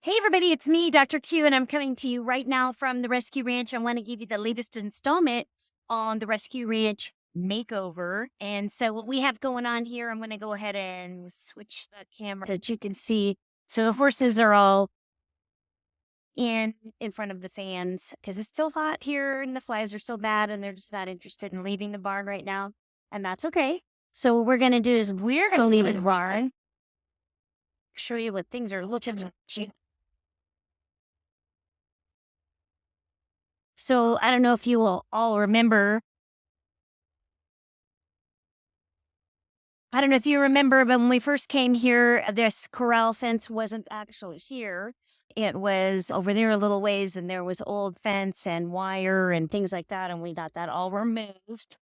Hey everybody, it's me, Dr. Q, and I'm coming to you right now from the Rescue Ranch. I want to give you the latest installment on the Rescue Ranch Makeover. And so what we have going on here, I'm going to go ahead and switch the camera so that you can see. So the horses are all in front of the fans because it's still hot here and the flies are still bad and they're just not interested in leaving the barn right now. And that's okay. So what we're going to do is we're going to leave the barn, show you what things are looking like. So I don't know if you will all remember. I don't know if you remember, but when we first came here, this corral fence wasn't actually here. It was over there a little ways, and there was old fence and wire and things like that, and we got that all removed.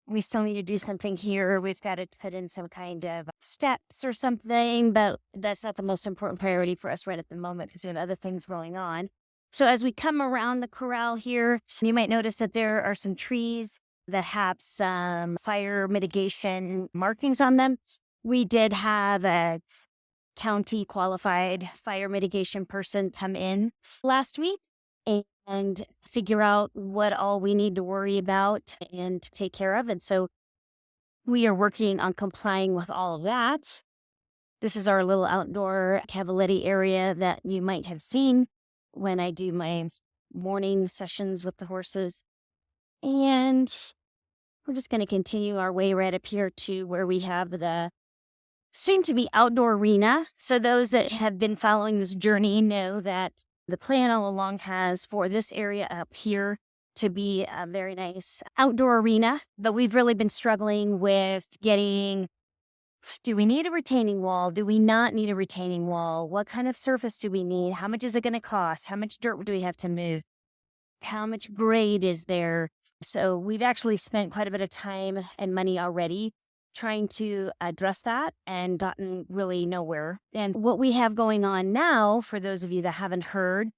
We still need to do something here. We've got to put in some kind of steps or something, but that's not the most important priority for us right at the moment because we have other things going on. So as we come around the corral here, you might notice that there are some trees that have some fire mitigation markings on them. We did have a county qualified fire mitigation person come in last week and figure out what all we need to worry about and take care of. And so we are working on complying with all of that. This is our little outdoor cavaletti area that you might have seen when I do my morning sessions with the horses. And we're just going to continue our way right up here to where we have the soon-to-be outdoor arena. So those that have been following this journey know that the plan all along has for this area up here to be a very nice outdoor arena, but we've really been struggling with getting, do we need a retaining wall? Do we not need a retaining wall? What kind of surface do we need? How much is it going to cost? How much dirt do we have to move? How much grade is there? So we've actually spent quite a bit of time and money already trying to address that and gotten really nowhere. And what we have going on now, for those of you that haven't heard,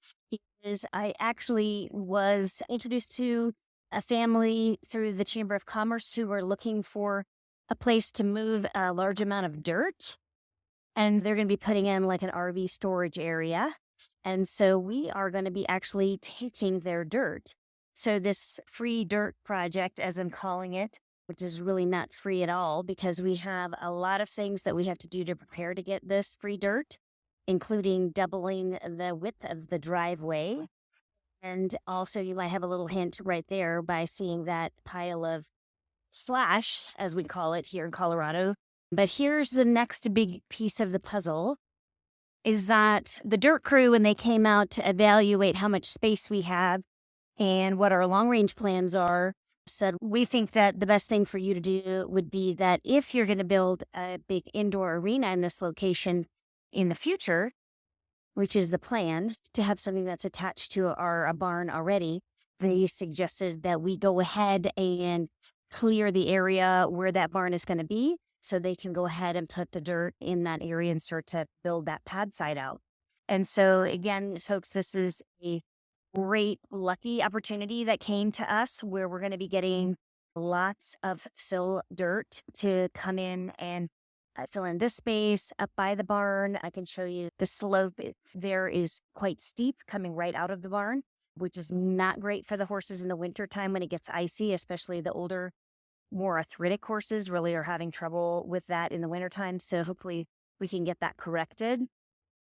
is I actually was introduced to a family through the Chamber of Commerce who were looking for a place to move a large amount of dirt. And they're going to be putting in like an RV storage area. And so we are going to be actually taking their dirt. So this free dirt project, as I'm calling it, which is really not free at all because we have a lot of things that we have to do to prepare to get this free dirt, including doubling the width of the driveway. And also you might have a little hint right there by seeing that pile of slash, as we call it here in Colorado. But here's the next big piece of the puzzle is that the dirt crew, when they came out to evaluate how much space we have and what our long range plans are, said, we think that the best thing for you to do would be that if you're going to build a big indoor arena in this location in the future, which is the plan to have something that's attached to a barn already, they suggested that we go ahead and clear the area where that barn is going to be so they can go ahead and put the dirt in that area and start to build that pad site out. And so again, folks, this is a great lucky opportunity that came to us where we're going to be getting lots of fill dirt to come in and fill in this space up by the barn. I can show you the slope there is quite steep coming right out of the barn, which is not great for the horses in the winter time when it gets icy, especially the older, more arthritic horses really are having trouble with that in the wintertime. So hopefully we can get that corrected.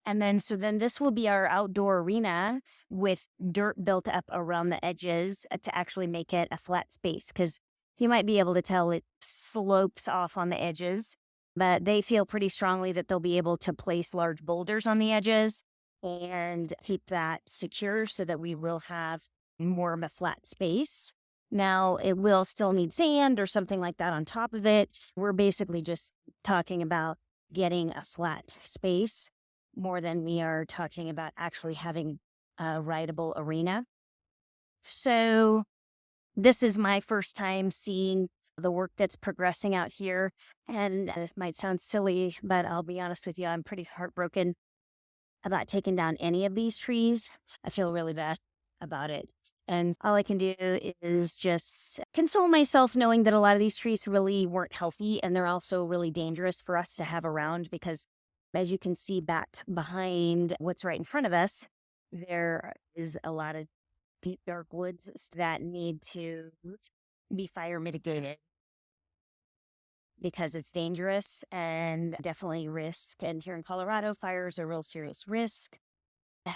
And then, so then this will be our outdoor arena with dirt built up around the edges to actually make it a flat space. Because you might be able to tell it slopes off on the edges, but they feel pretty strongly that they'll be able to place large boulders on the edges and keep that secure so that we will have more of a flat space. Now, it will still need sand or something like that on top of it. We're basically just talking about getting a flat space more than we are talking about actually having a rideable arena. So this is my first time seeing the work that's progressing out here. And this might sound silly, but I'll be honest with you, I'm pretty heartbroken about taking down any of these trees. I feel really bad about it. And all I can do is just console myself knowing that a lot of these trees really weren't healthy and they're also really dangerous for us to have around because As you can see back behind what's right in front of us, there is a lot of deep, dark woods that need to be fire mitigated because it's dangerous and definitely risk. And here in Colorado, fire is a real serious risk.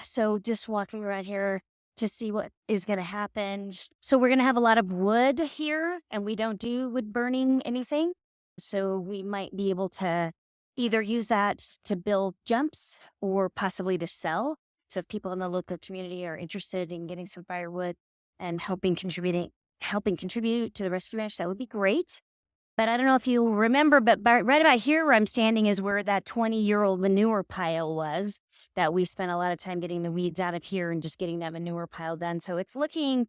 So just walking around here to see what is going to happen. So we're going to have a lot of wood here, and we don't do wood burning anything. So we might be able to either use that to build jumps or possibly to sell. So if people in the local community are interested in getting some firewood and helping contribute to the Rescue Ranch, that would be great. But I don't know if you remember, but right about here where I'm standing is where that 20-year-old manure pile was, that we spent a lot of time getting the weeds out of here and just getting that manure pile done. So it's looking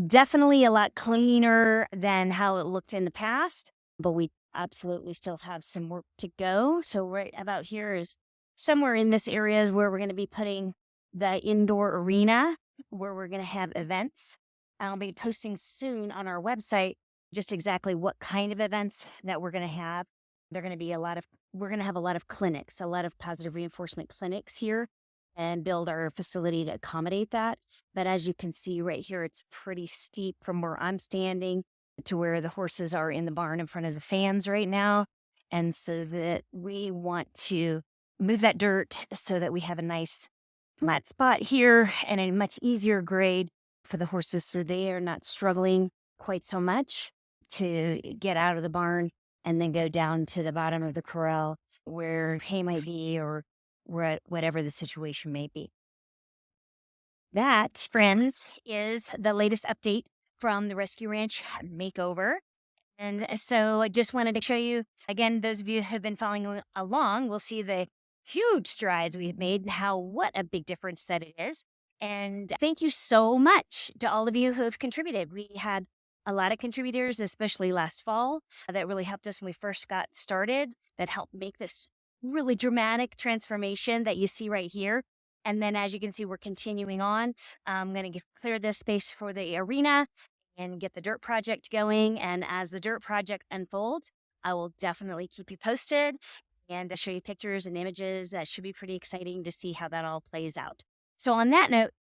definitely a lot cleaner than how it looked in the past, but we absolutely still have some work to go. So right about here is somewhere in this area is where we're going to be putting the indoor arena, where we're going to have events. I'll be posting soon on our website just exactly what kind of events that we're going to have. We're going to have a lot of clinics, a lot of positive reinforcement clinics here, and build our facility to accommodate that. But as you can see right here, it's pretty steep from where I'm standing to where the horses are in the barn in front of the fans right now. And so that we want to move that dirt so that we have a nice flat spot here and a much easier grade for the horses so they are not struggling quite so much to get out of the barn and then go down to the bottom of the corral where hay might be or whatever the situation may be. That, friends, is the latest update from the ResqRanch Makeover. And so I just wanted to show you, again, those of you who have been following along will see the huge strides we've made and what a big difference that it is. And thank you so much to all of you who have contributed. We had a lot of contributors, especially last fall, that really helped us when we first got started, that helped make this really dramatic transformation that you see right here. And then as you can see, we're continuing on. I'm going to clear this space for the arena and get the dirt project going. And as the dirt project unfolds, I will definitely keep you posted and show you pictures and images. That should be pretty exciting to see how that all plays out. So on that note,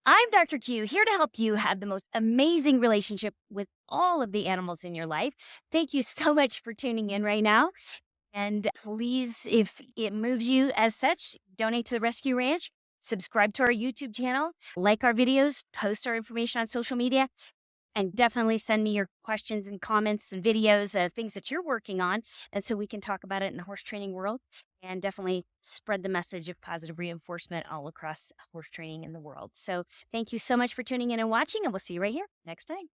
I'm Dr. Q, here to help you have the most amazing relationship with all of the animals in your life. Thank you so much for tuning in right now. And please, if it moves you as such, donate to the ResqRanch, subscribe to our YouTube channel, like our videos, post our information on social media, and definitely send me your questions and comments and videos of things that you're working on, and so we can talk about it in the horse training world, and definitely spread the message of positive reinforcement all across horse training in the world. So thank you so much for tuning in and watching, and we'll see you right here next time.